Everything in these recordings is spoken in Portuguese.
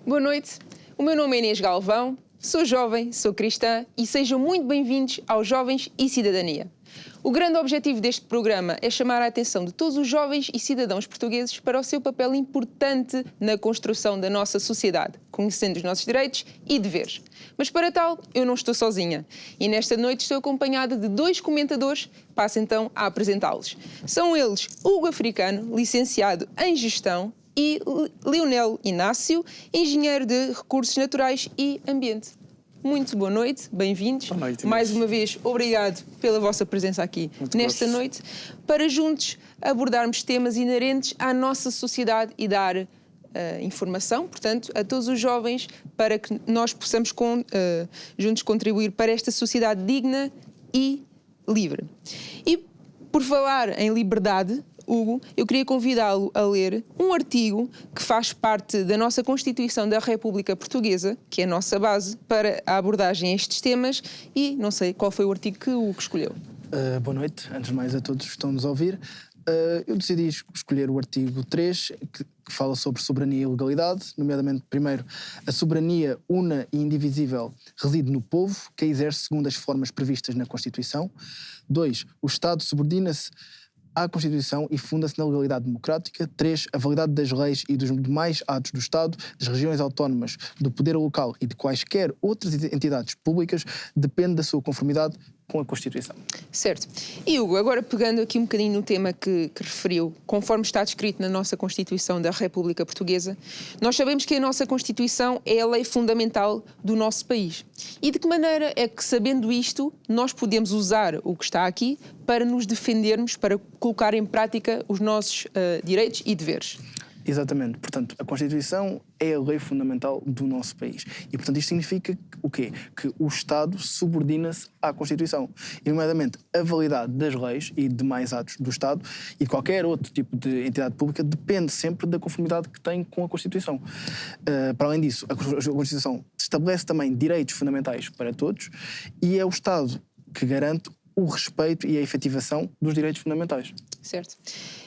Boa noite, o meu nome é Inês Galvão, sou jovem, sou cristã e sejam muito bem-vindos aos Jovens e Cidadania. O grande objetivo deste programa é chamar a atenção de todos os jovens e cidadãos portugueses para o seu papel importante na construção da nossa sociedade, conhecendo os nossos direitos e deveres. Mas para tal, eu não estou sozinha e nesta noite estou acompanhada de dois comentadores, passo então a apresentá-los. São eles Hugo Africano, licenciado em Gestão, e Leonel Inácio, engenheiro de Recursos Naturais e Ambiente. Muito boa noite, bem-vindos. Boa noite, mais uma vez, obrigado pela vossa presença aqui nesta noite, para juntos abordarmos temas inerentes à nossa sociedade e dar informação, portanto, a todos os jovens, para que nós possamos juntos contribuir para esta sociedade digna e livre. E por falar em liberdade, Hugo, eu queria convidá-lo a ler um artigo que faz parte da nossa Constituição da República Portuguesa, que é a nossa base para a abordagem a estes temas, e não sei qual foi o artigo que o escolheu. Boa noite, antes de mais a todos que estão-nos a ouvir. Eu decidi escolher o artigo 3, que fala sobre soberania e legalidade, nomeadamente, primeiro, a soberania una e indivisível reside no povo, que a exerce segundo as formas previstas na Constituição. 2. O Estado subordina-se à Constituição e funda-se na legalidade democrática. 3. A validade das leis e dos demais atos do Estado, das regiões autónomas, do poder local e de quaisquer outras entidades públicas depende da sua conformidade com a Constituição. Certo. E Hugo, agora pegando aqui um bocadinho no tema que referiu, conforme está descrito na nossa Constituição da República Portuguesa, nós sabemos que a nossa Constituição é a lei fundamental do nosso país. E de que maneira é que, sabendo isto, nós podemos usar o que está aqui para nos defendermos, para colocar em prática os nossos direitos e deveres? Exatamente. Portanto, a Constituição é a lei fundamental do nosso país. E, portanto, isto significa o quê? Que o Estado subordina-se à Constituição. E, nomeadamente, a validade das leis e demais atos do Estado e de qualquer outro tipo de entidade pública depende sempre da conformidade que tem com a Constituição. Para além disso, a Constituição estabelece também direitos fundamentais para todos e é o Estado que garante o respeito e a efetivação dos direitos fundamentais. Certo.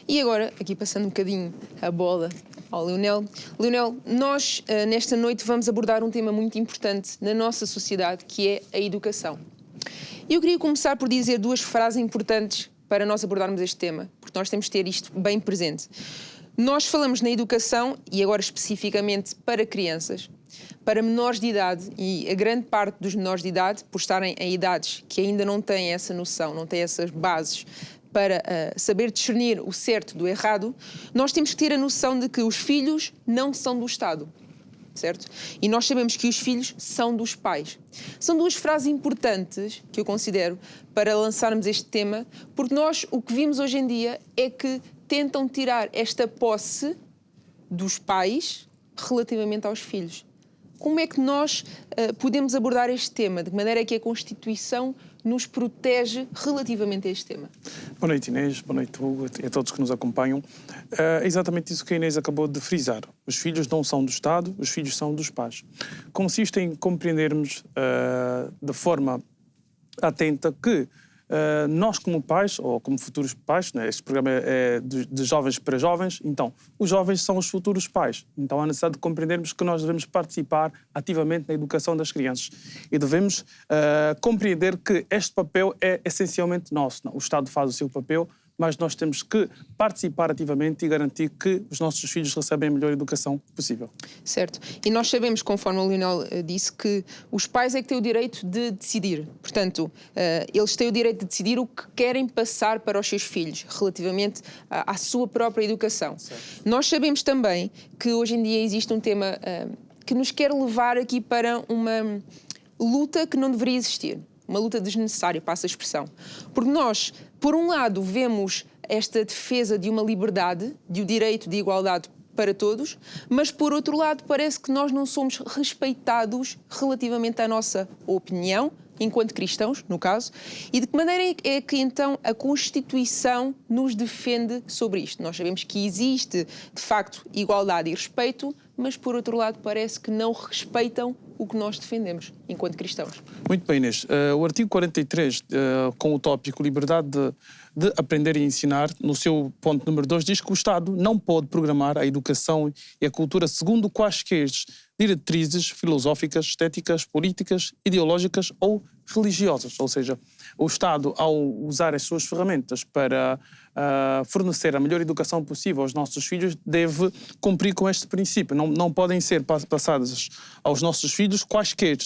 E agora, aqui passando um bocadinho a bola ao Leonel. Leonel, nós nesta noite vamos abordar um tema muito importante na nossa sociedade, que é a educação. E eu queria começar por dizer duas frases importantes para nós abordarmos este tema, porque nós temos de ter isto bem presente. Nós falamos na educação, e agora especificamente para crianças, para menores de idade, e a grande parte dos menores de idade, por estarem em idades que ainda não têm essa noção, não têm essas bases para saber discernir o certo do errado, nós temos que ter a noção de que os filhos não são do Estado, certo? E nós sabemos que os filhos são dos pais. São duas frases importantes que eu considero para lançarmos este tema, porque nós o que vimos hoje em dia é que tentam tirar esta posse dos pais relativamente aos filhos. Como é que nós podemos abordar este tema, de maneira que a Constituição nos protege relativamente a este tema? Boa noite, Inês. Boa noite, Hugo, e a todos que nos acompanham. É exatamente isso que a Inês acabou de frisar. Os filhos não são do Estado, os filhos são dos pais. Consiste em compreendermos de forma atenta que nós, como pais, ou como futuros pais, né, este programa é de jovens para jovens, então, os jovens são os futuros pais. Então, há necessidade de compreendermos que nós devemos participar ativamente na educação das crianças. E devemos compreender que este papel é essencialmente nosso. Não, o Estado faz o seu papel, mas nós temos que participar ativamente e garantir que os nossos filhos recebem a melhor educação possível. Certo. E nós sabemos, conforme o Leonel disse, que os pais é que têm o direito de decidir. Portanto, eles têm o direito de decidir o que querem passar para os seus filhos, relativamente à sua própria educação. Certo. Nós sabemos também que hoje em dia existe um tema que nos quer levar aqui para uma luta que não deveria existir. Uma luta desnecessária, passa a expressão. Porque nós, por um lado, vemos esta defesa de uma liberdade, de um direito de igualdade para todos, mas, por outro lado, parece que nós não somos respeitados relativamente à nossa opinião, enquanto cristãos, no caso, e de que maneira é que, então, a Constituição nos defende sobre isto? Nós sabemos que existe, de facto, igualdade e respeito, mas, por outro lado, parece que não respeitam o que nós defendemos enquanto cristãos. Muito bem, Inês. O artigo 43, com o tópico liberdade de aprender e ensinar, no seu ponto número 2, diz que o Estado não pode programar a educação e a cultura segundo quaisquer diretrizes filosóficas, estéticas, políticas, ideológicas ou religiosas. Ou seja, o Estado, ao usar as suas ferramentas para fornecer a melhor educação possível aos nossos filhos, deve cumprir com este princípio. Não podem ser passadas aos nossos filhos quaisquer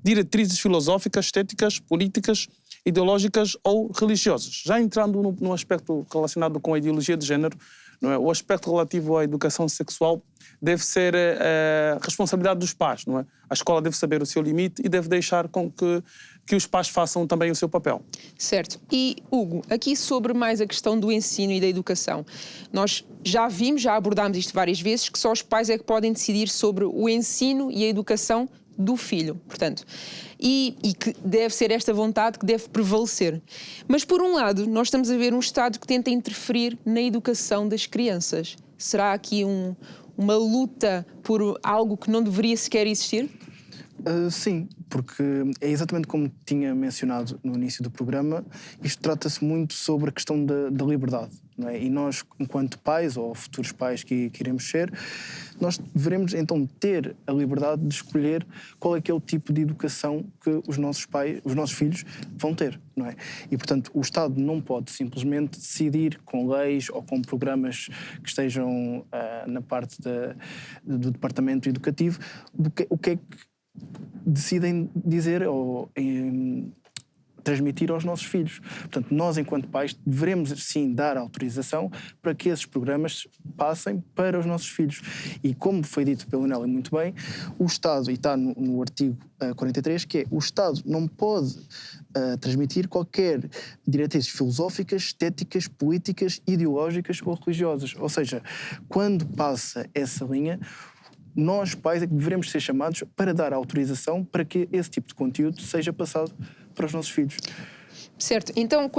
diretrizes filosóficas, estéticas, políticas, ideológicas ou religiosas. Já entrando no aspecto relacionado com a ideologia de género, não é? O aspecto relativo à educação sexual deve ser a responsabilidade dos pais, não é? A escola deve saber o seu limite e deve deixar com que os pais façam também o seu papel. Certo. E, Hugo, aqui sobre mais a questão do ensino e da educação. Nós já abordámos isto várias vezes, que só os pais é que podem decidir sobre o ensino e a educação do filho, portanto, e que deve ser esta vontade que deve prevalecer. Mas, por um lado, nós estamos a ver um Estado que tenta interferir na educação das crianças. Será aqui uma luta por algo que não deveria sequer existir? Sim, porque é exatamente como tinha mencionado no início do programa, isto trata-se muito sobre a questão da liberdade, não é? E nós, enquanto pais ou futuros pais que iremos ser, nós devemos então ter a liberdade de escolher qual é que é o tipo de educação que os nossos filhos vão ter, não é? E, portanto, o Estado não pode simplesmente decidir com leis ou com programas que estejam na parte do departamento educativo o que é que decidem dizer ou transmitir aos nossos filhos. Portanto, nós, enquanto pais, devemos sim dar autorização para que esses programas passem para os nossos filhos. E como foi dito pelo Nelly muito bem, o Estado, e está no artigo 43, que é o Estado não pode transmitir qualquer diretrizes filosóficas, estéticas, políticas, ideológicas ou religiosas. Ou seja, quando passa essa linha, nós, pais, é que devemos ser chamados para dar autorização para que esse tipo de conteúdo seja passado para os nossos filhos. Certo. Então,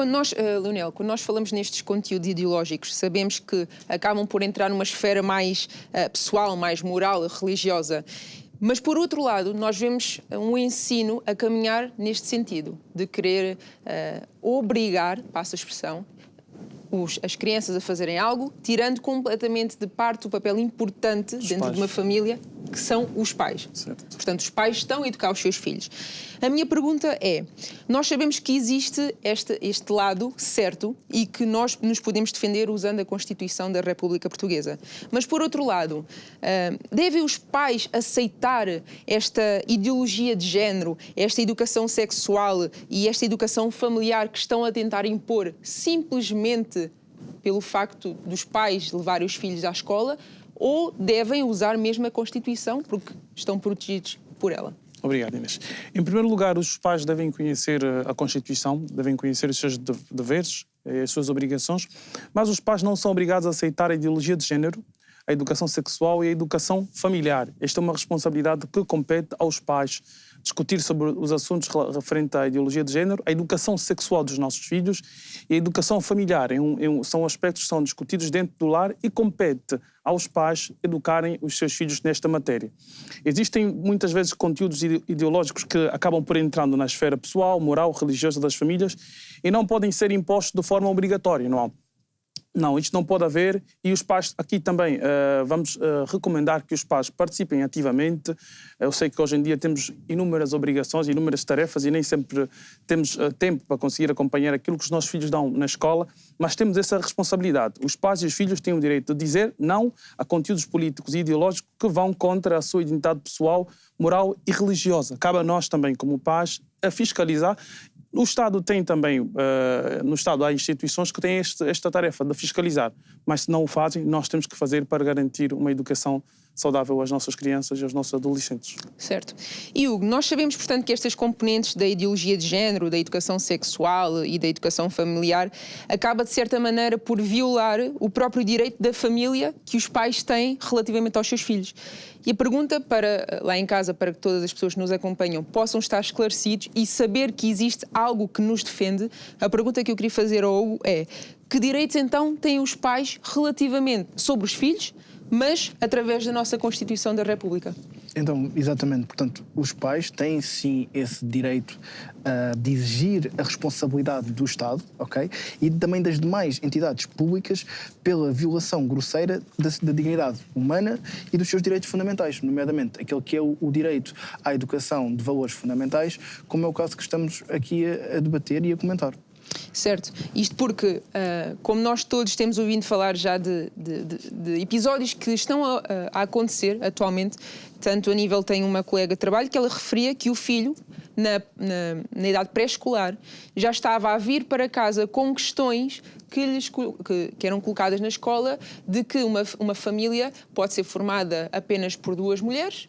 Leonel, quando nós falamos nestes conteúdos ideológicos, sabemos que acabam por entrar numa esfera mais pessoal, mais moral, religiosa. Mas, por outro lado, nós vemos um ensino a caminhar neste sentido, de querer obrigar, passa a expressão, as crianças a fazerem algo, tirando completamente de parte o papel importante dentro de uma família, que são os pais. Certo. Portanto, os pais estão a educar os seus filhos. A minha pergunta é, nós sabemos que existe este lado certo e que nós nos podemos defender usando a Constituição da República Portuguesa. Mas, por outro lado, devem os pais aceitar esta ideologia de género, esta educação sexual e esta educação familiar que estão a tentar impor simplesmente pelo facto dos pais levarem os filhos à escola, ou devem usar mesmo a Constituição porque estão protegidos por ela? Obrigado, Inês. Em primeiro lugar, os pais devem conhecer a Constituição, devem conhecer os seus deveres, as suas obrigações, mas os pais não são obrigados a aceitar a ideologia de género, a educação sexual e a educação familiar. Esta é uma responsabilidade que compete aos pais. Discutir sobre os assuntos referentes à ideologia de género, a educação sexual dos nossos filhos e a educação familiar. São aspectos que são discutidos dentro do lar e compete aos pais educarem os seus filhos nesta matéria. Existem muitas vezes conteúdos ideológicos que acabam por entrando na esfera pessoal, moral, religiosa das famílias e não podem ser impostos de forma obrigatória, não é? Não, isto não pode haver e os pais aqui também vamos recomendar que os pais participem ativamente. Eu sei que hoje em dia temos inúmeras obrigações, inúmeras tarefas e nem sempre temos tempo para conseguir acompanhar aquilo que os nossos filhos dão na escola, mas temos essa responsabilidade. Os pais e os filhos têm o direito de dizer não a conteúdos políticos e ideológicos que vão contra a sua identidade pessoal, moral e religiosa. Cabe a nós também, como pais, a fiscalizar. O Estado tem também, no Estado há instituições que têm esta tarefa de fiscalizar, mas se não o fazem, nós temos que fazer para garantir uma educação saudável às nossas crianças e aos nossos adolescentes. Certo. E Hugo, nós sabemos, portanto, que estas componentes da ideologia de género, da educação sexual e da educação familiar acaba, de certa maneira, por violar o próprio direito da família que os pais têm relativamente aos seus filhos. E a pergunta para, lá em casa, para que todas as pessoas que nos acompanham possam estar esclarecidos e saber que existe algo que nos defende, a pergunta que eu queria fazer ao Hugo é: que direitos então têm os pais relativamente sobre os filhos, mas através da nossa Constituição da República? Então, exatamente, portanto, os pais têm sim esse direito de exigir a responsabilidade do Estado, ok? E também das demais entidades públicas pela violação grosseira da dignidade humana e dos seus direitos fundamentais, nomeadamente aquele que é o direito à educação de valores fundamentais, como é o caso que estamos aqui a debater e a comentar. Certo. Isto porque, como nós todos temos ouvido falar já de episódios que estão a acontecer atualmente, tanto a nível, tenho uma colega de trabalho que ela referia que o filho, na idade pré-escolar, já estava a vir para casa com questões que eram colocadas na escola de que uma família pode ser formada apenas por 2 mulheres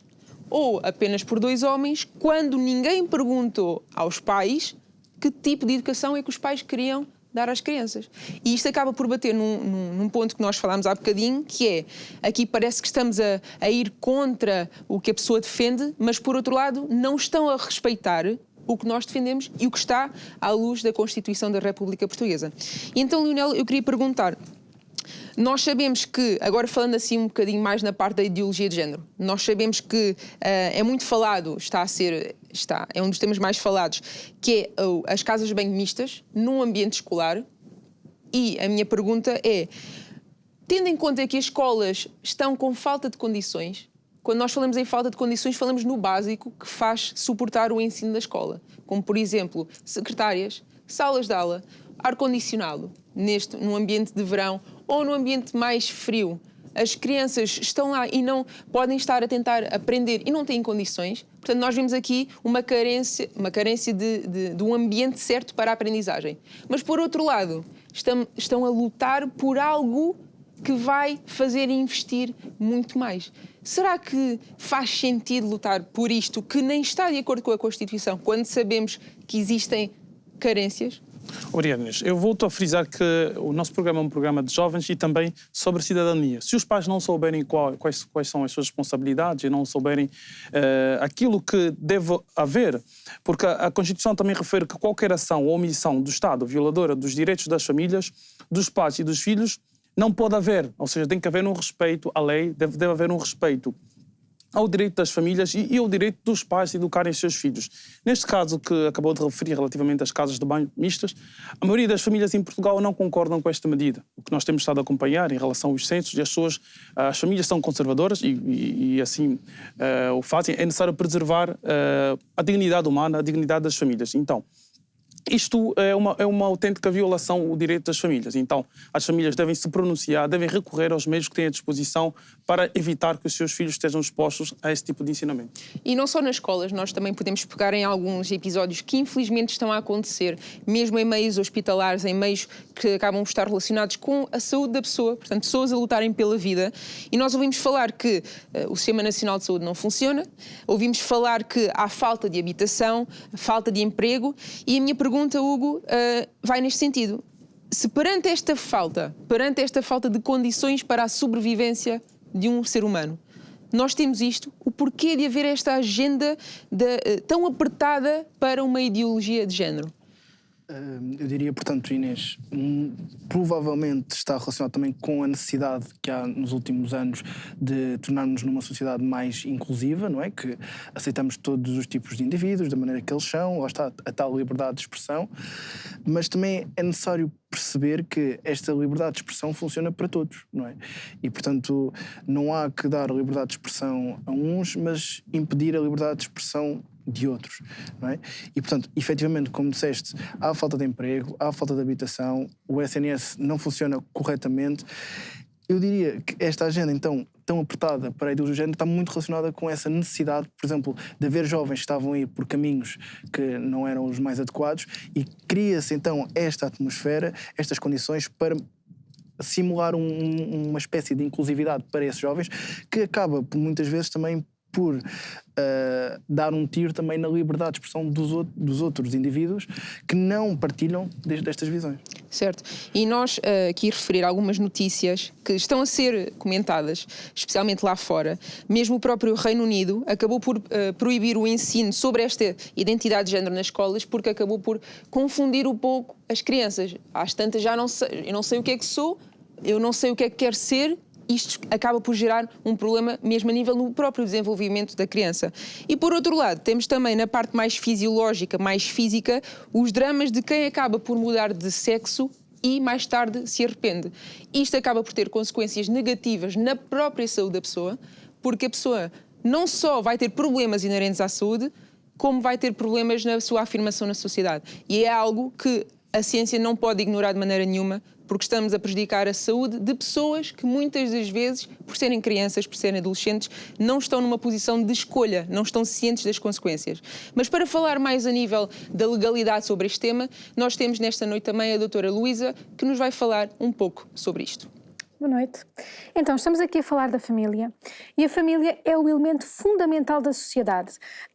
ou apenas por 2 homens, quando ninguém perguntou aos pais que tipo de educação é que os pais queriam dar às crianças. E isto acaba por bater num ponto que nós falámos há bocadinho, que é, aqui parece que estamos a ir contra o que a pessoa defende, mas por outro lado não estão a respeitar o que nós defendemos e o que está à luz da Constituição da República Portuguesa. E então, Leonel, eu queria perguntar, nós sabemos que, agora falando assim um bocadinho mais na parte da ideologia de género, nós sabemos que é muito falado, é um dos temas mais falados, que é as casas de banho mistas num ambiente escolar. E a minha pergunta é, tendo em conta que as escolas estão com falta de condições, quando nós falamos em falta de condições, falamos no básico que faz suportar o ensino da escola, como, por exemplo, secretárias, salas de aula, ar-condicionado, num ambiente de verão ou num ambiente mais frio. As crianças estão lá e não podem estar a tentar aprender e não têm condições. Portanto, nós vemos aqui uma carência de um ambiente certo para a aprendizagem. Mas, por outro lado, estão a lutar por algo que vai fazer investir muito mais. Será que faz sentido lutar por isto que nem está de acordo com a Constituição, quando sabemos que existem carências? Obrigado, Inês. Eu volto a frisar que o nosso programa é um programa de jovens e também sobre cidadania. Se os pais não souberem quais são as suas responsabilidades e não souberem aquilo que deve haver, porque a Constituição também refere que qualquer ação ou omissão do Estado violadora dos direitos das famílias, dos pais e dos filhos não pode haver. Ou seja, tem que haver um respeito à lei, deve haver um respeito ao direito das famílias e ao direito dos pais de educarem os seus filhos. Neste caso que acabou de referir relativamente às casas de banho mistas, a maioria das famílias em Portugal não concordam com esta medida. O que nós temos estado a acompanhar em relação aos censos, as famílias são conservadoras e assim o fazem, é necessário preservar a dignidade humana, a dignidade das famílias. Então, isto é uma autêntica violação do direito das famílias. Então, as famílias devem se pronunciar, devem recorrer aos meios que têm à disposição para evitar que os seus filhos estejam expostos a esse tipo de ensinamento. E não só nas escolas, nós também podemos pegar em alguns episódios que infelizmente estão a acontecer, mesmo em meios hospitalares, em meios que acabam por estar relacionados com a saúde da pessoa, portanto, pessoas a lutarem pela vida. E nós ouvimos falar que o Sistema Nacional de Saúde não funciona, ouvimos falar que há falta de habitação, falta de emprego, e a minha pergunta, Hugo, vai neste sentido. Se perante esta falta de condições para a sobrevivência de um ser humano, nós temos isto, o porquê de haver esta agenda tão apertada para uma ideologia de género? Eu diria, portanto, Inês, provavelmente está relacionado também com a necessidade que há nos últimos anos de tornarmos numa sociedade mais inclusiva, não é? Que aceitamos todos os tipos de indivíduos, da maneira que eles são, lá está a tal liberdade de expressão, mas também é necessário perceber que esta liberdade de expressão funciona para todos, não é? E, portanto, não há que dar a liberdade de expressão a uns, mas impedir a liberdade de expressão de outros, não é? E, portanto, efetivamente, como disseste, há falta de emprego, há falta de habitação, o SNS não funciona corretamente. Eu diria que esta agenda, então, tão apertada para a ideologia do género, está muito relacionada com essa necessidade, por exemplo, de haver jovens que estavam a ir por caminhos que não eram os mais adequados e cria-se, então, esta atmosfera, estas condições para simular uma espécie de inclusividade para esses jovens que acaba, muitas vezes, também por dar um tiro também na liberdade de expressão dos outros indivíduos que não partilham destas visões. Certo. E nós aqui referir algumas notícias que estão a ser comentadas, especialmente lá fora. Mesmo o próprio Reino Unido acabou por proibir o ensino sobre esta identidade de género nas escolas porque acabou por confundir um pouco as crianças. Às tantas já não sei, eu não sei o que é que sou, eu não sei o que é que quero ser isto acaba por gerar um problema mesmo a nível no próprio desenvolvimento da criança. E por outro lado, temos também na parte mais fisiológica, mais física, os dramas de quem acaba por mudar de sexo e mais tarde se arrepende. Isto acaba por ter consequências negativas na própria saúde da pessoa, porque a pessoa não só vai ter problemas inerentes à saúde, como vai ter problemas na sua afirmação na sociedade. E é algo que a ciência não pode ignorar de maneira nenhuma, porque estamos a prejudicar a saúde de pessoas que muitas das vezes, por serem crianças, por serem adolescentes, não estão numa posição de escolha, não estão cientes das consequências. Mas para falar mais a nível da legalidade sobre este tema, nós temos nesta noite também a doutora Luísa, que nos vai falar um pouco sobre isto. Boa noite. Então, estamos aqui a falar da família e a família é o elemento fundamental da sociedade.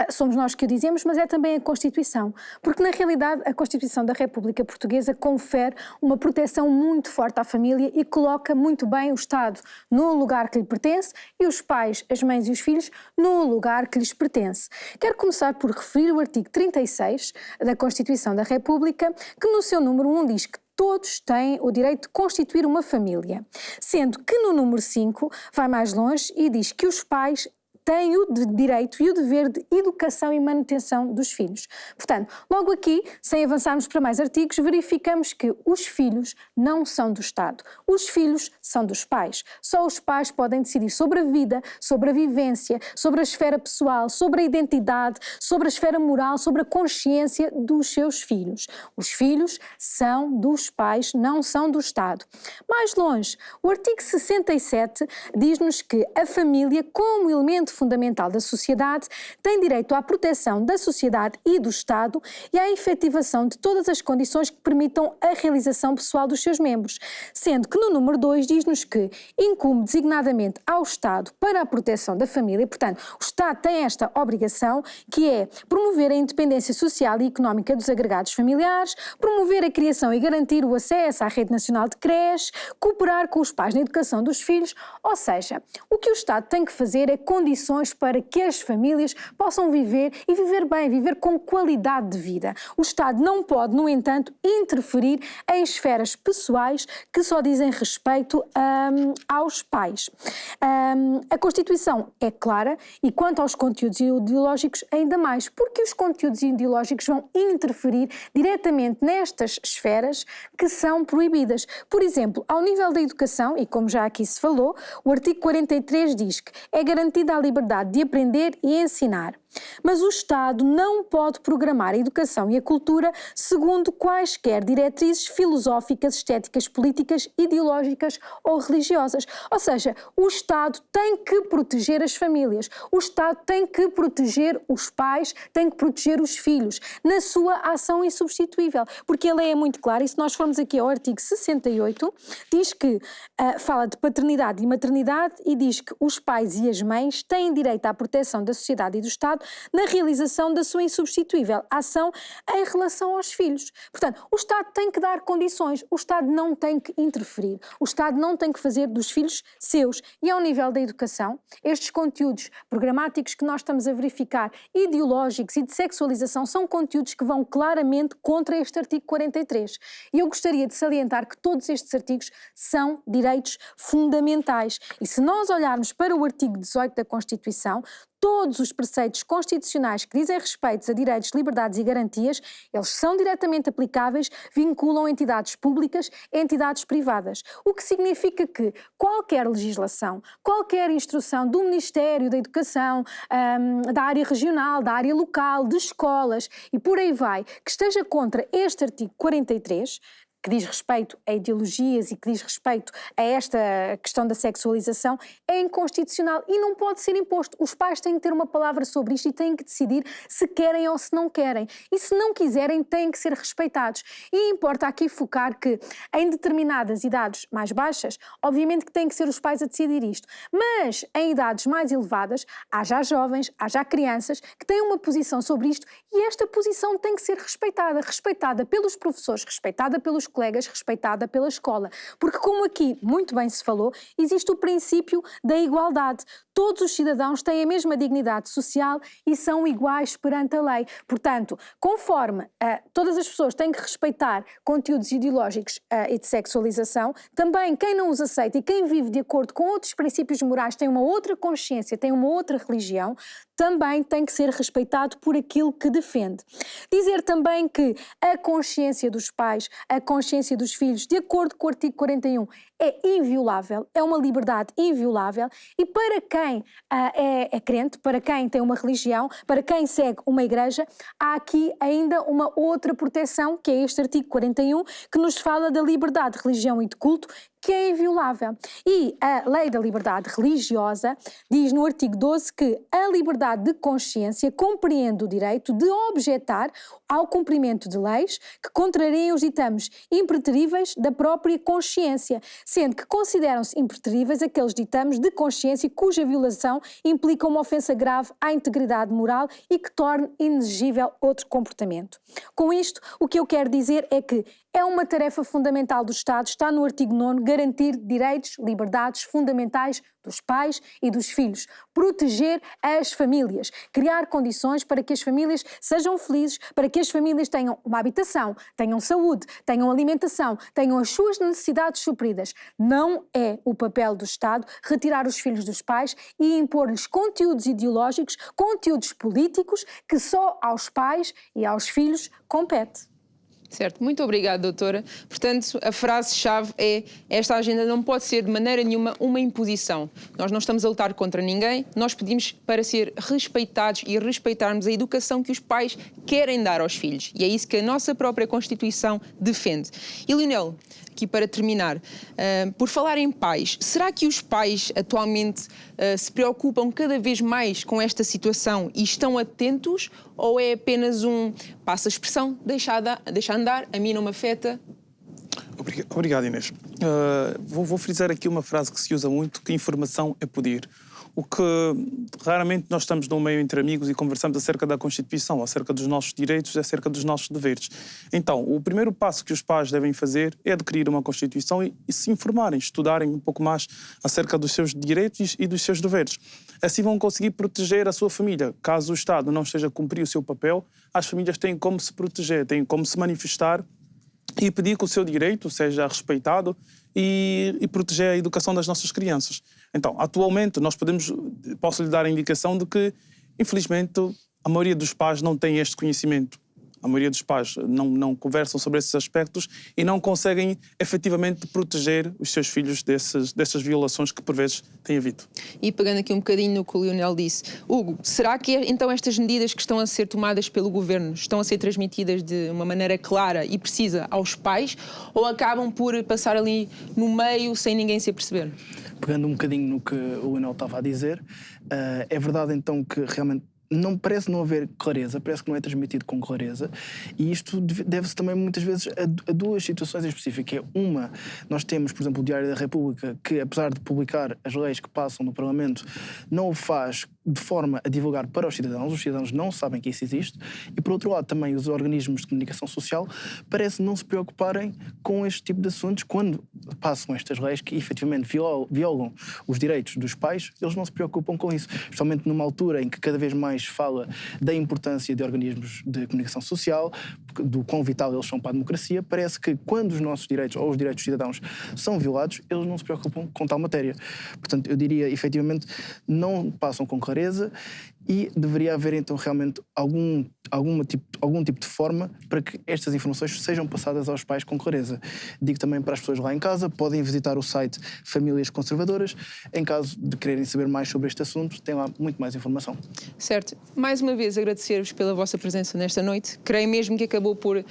Somos nós que o dizemos, mas é também a Constituição, porque na realidade a Constituição da República Portuguesa confere uma proteção muito forte à família e coloca muito bem o Estado no lugar que lhe pertence e os pais, as mães e os filhos no lugar que lhes pertence. Quero começar por referir o artigo 36 da Constituição da República, que no seu número 1 diz que todos têm o direito de constituir uma família, sendo que no número 5 vai mais longe e diz que os pais têm o direito e o dever de educação e manutenção dos filhos. Portanto, logo aqui, sem avançarmos para mais artigos, verificamos que os filhos não são do Estado. Os filhos são dos pais. Só os pais podem decidir sobre a vida, sobre a vivência, sobre a esfera pessoal, sobre a identidade, sobre a esfera moral, sobre a consciência dos seus filhos. Os filhos são dos pais, não são do Estado. Mais longe, o artigo 67 diz-nos que a família, como elemento fundamental da sociedade, tem direito à proteção da sociedade e do Estado e à efetivação de todas as condições que permitam a realização pessoal dos seus membros, sendo que no número 2 diz-nos que incumbe designadamente ao Estado para a proteção da família, portanto, o Estado tem esta obrigação, que é promover a independência social e económica dos agregados familiares, promover a criação e garantir o acesso à rede nacional de creches, cooperar com os pais na educação dos filhos, ou seja, o que o Estado tem que fazer é condições para que as famílias possam viver e viver bem, viver com qualidade de vida. O Estado não pode, no entanto, interferir em esferas pessoais que só dizem respeito aos pais. A Constituição é clara e quanto aos conteúdos ideológicos ainda mais, porque os conteúdos ideológicos vão interferir diretamente nestas esferas que são proibidas. Por exemplo, ao nível da educação, e como já aqui se falou, o artigo 43 diz que é garantida a liberdade de aprender e ensinar. Mas o Estado não pode programar a educação e a cultura segundo quaisquer diretrizes filosóficas, estéticas, políticas, ideológicas ou religiosas. Ou seja, o Estado tem que proteger as famílias, o Estado tem que proteger os pais, tem que proteger os filhos na sua ação insubstituível, porque ele é muito claro, e se nós formos aqui ao artigo 68, diz que fala de paternidade e maternidade e diz que os pais e as mães têm direito à proteção da sociedade e do Estado na realização da sua insubstituível ação em relação aos filhos. Portanto, o Estado tem que dar condições, o Estado não tem que interferir, o Estado não tem que fazer dos filhos seus. E ao nível da educação, estes conteúdos programáticos que nós estamos a verificar, ideológicos e de sexualização, são conteúdos que vão claramente contra este artigo 43. E eu gostaria de salientar que todos estes artigos são direitos fundamentais. E se nós olharmos para o artigo 18 da Constituição, todos os preceitos constitucionais que dizem respeito a direitos, liberdades e garantias, eles são diretamente aplicáveis, vinculam entidades públicas e entidades privadas. O que significa que qualquer legislação, qualquer instrução do Ministério da Educação, da área regional, da área local, de escolas e por aí vai, que esteja contra este artigo 43, que diz respeito a ideologias e que diz respeito a esta questão da sexualização, é inconstitucional e não pode ser imposto. Os pais têm que ter uma palavra sobre isto e têm que decidir se querem ou se não querem. E se não quiserem, têm que ser respeitados. E importa aqui focar que em determinadas idades mais baixas, obviamente que têm que ser os pais a decidir isto. Mas em idades mais elevadas, há já jovens, há já crianças que têm uma posição sobre isto e esta posição tem que ser respeitada. Respeitada pelos professores, respeitada pelos colegas, respeitada pela escola. Porque como aqui muito bem se falou, existe o princípio da igualdade. todos os cidadãos têm a mesma dignidade social e são iguais perante a lei. Portanto, conforme todas as pessoas têm que respeitar conteúdos ideológicos e de sexualização, também quem não os aceita e quem vive de acordo com outros princípios morais, tem uma outra consciência, tem uma outra religião, também tem que ser respeitado por aquilo que defende. Dizer também que a consciência dos pais, a consciência dos filhos, de acordo com o artigo 41, é inviolável, é uma liberdade inviolável, e para quem é crente, para quem tem uma religião, para quem segue uma igreja, há aqui ainda uma outra proteção, que é este artigo 41, que nos fala da liberdade de religião e de culto, que é inviolável. E a Lei da Liberdade Religiosa diz no artigo 12 que a liberdade de consciência compreende o direito de objetar ao cumprimento de leis que contrariem os ditames impreteríveis da própria consciência, sendo que consideram-se impreteríveis aqueles ditames de consciência cuja violação implica uma ofensa grave à integridade moral e que torne inexigível outro comportamento. Com isto, o que eu quero dizer é que é uma tarefa fundamental do Estado, está no artigo 9º, garantir direitos, liberdades fundamentais dos pais e dos filhos, proteger as famílias, criar condições para que as famílias sejam felizes, para que as famílias tenham uma habitação, tenham saúde, tenham alimentação, tenham as suas necessidades supridas. Não é o papel do Estado retirar os filhos dos pais e impor-lhes conteúdos ideológicos, conteúdos políticos que só aos pais e aos filhos compete. Certo, muito obrigada, doutora. Portanto, a frase-chave é: esta agenda não pode ser de maneira nenhuma uma imposição. Nós não estamos a lutar contra ninguém, nós pedimos para ser respeitados e respeitarmos a educação que os pais querem dar aos filhos. E é isso que a nossa própria Constituição defende. E, Leonel, aqui para terminar, por falar em pais, será que os pais atualmente se preocupam cada vez mais com esta situação e estão atentos, ou é apenas passa a expressão, deixa andar, a mim não me afeta? Obrigado, Inês. Vou frisar aqui uma frase que se usa muito, que informação é poder. O que raramente nós estamos num meio entre amigos e conversamos acerca da Constituição, acerca dos nossos direitos, acerca dos nossos deveres. Então, o primeiro passo que os pais devem fazer é adquirir uma Constituição e se informarem, estudarem um pouco mais acerca dos seus direitos e dos seus deveres. Assim vão conseguir proteger a sua família. Caso o Estado não esteja a cumprir o seu papel, as famílias têm como se proteger, têm como se manifestar e pedir que o seu direito seja respeitado e proteger a educação das nossas crianças. Então, atualmente, posso lhe dar a indicação de que, infelizmente, a maioria dos pais não tem este conhecimento. A maioria dos pais não conversam sobre esses aspectos e não conseguem efetivamente proteger os seus filhos dessas violações que por vezes têm havido. E pegando aqui um bocadinho no que o Leonel disse, Hugo, será que então estas medidas que estão a ser tomadas pelo Governo estão a ser transmitidas de uma maneira clara e precisa aos pais, ou acabam por passar ali no meio sem ninguém se aperceber? Pegando um bocadinho no que o Leonel estava a dizer, é verdade então que realmente parece não haver clareza, parece que não é transmitido com clareza, e isto deve-se também muitas vezes a duas situações em específico. É uma, nós temos, por exemplo, o Diário da República, que apesar de publicar as leis que passam no Parlamento, não o faz de forma a divulgar para os cidadãos não sabem que isso existe, e por outro lado também os organismos de comunicação social parecem não se preocuparem com este tipo de assuntos quando passam estas leis que efetivamente violam os direitos dos pais. Eles não se preocupam com isso, especialmente numa altura em que cada vez mais fala da importância de organismos de comunicação social, do quão vital eles são para a democracia. Parece que quando os nossos direitos ou os direitos dos cidadãos são violados, eles não se preocupam com tal matéria. Portanto, eu diria, efetivamente, não passam com clareza e deveria haver então realmente algum tipo de forma para que estas informações sejam passadas aos pais com clareza. Digo também para as pessoas lá em casa, podem visitar o site Famílias Conservadoras, em caso de quererem saber mais sobre este assunto, tem lá muito mais informação. Certo. Mais uma vez agradecer-vos pela vossa presença nesta noite. Creio mesmo que acabou por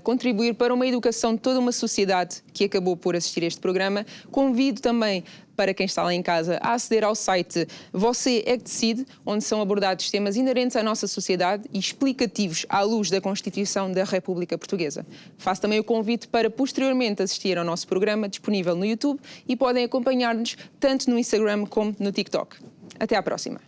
contribuir para uma educação de toda uma sociedade que acabou por assistir a este programa. Convido também para quem está lá em casa a aceder ao site Você é que Decide, onde são abordados temas inerentes à nossa sociedade e explicativos à luz da Constituição da República Portuguesa. Faço também o convite para posteriormente assistir ao nosso programa disponível no YouTube e podem acompanhar-nos tanto no Instagram como no TikTok. Até à próxima.